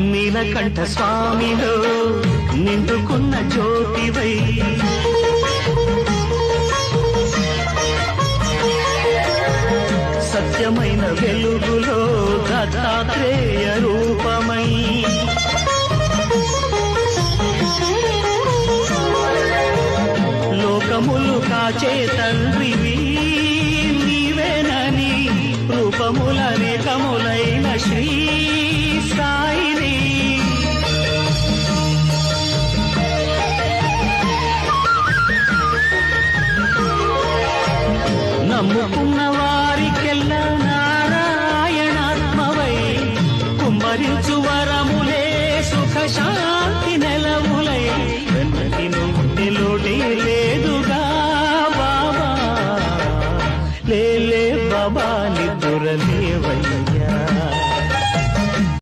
నీలకంఠ స్వామిలో నిండుకున్న జ్యోతివై సత్యమైన వెలుగులో దత్తాత్రేయ రూపమై లోకములు కాచే తండ్రివి నీవేనని రూపములనేకములైన శ్రీ సాయిని నమ్ముకున్న వారికెల్లా నారాయణాత్మవై కుమ్మరించు వరములే సుఖ శాంతి నెలవులై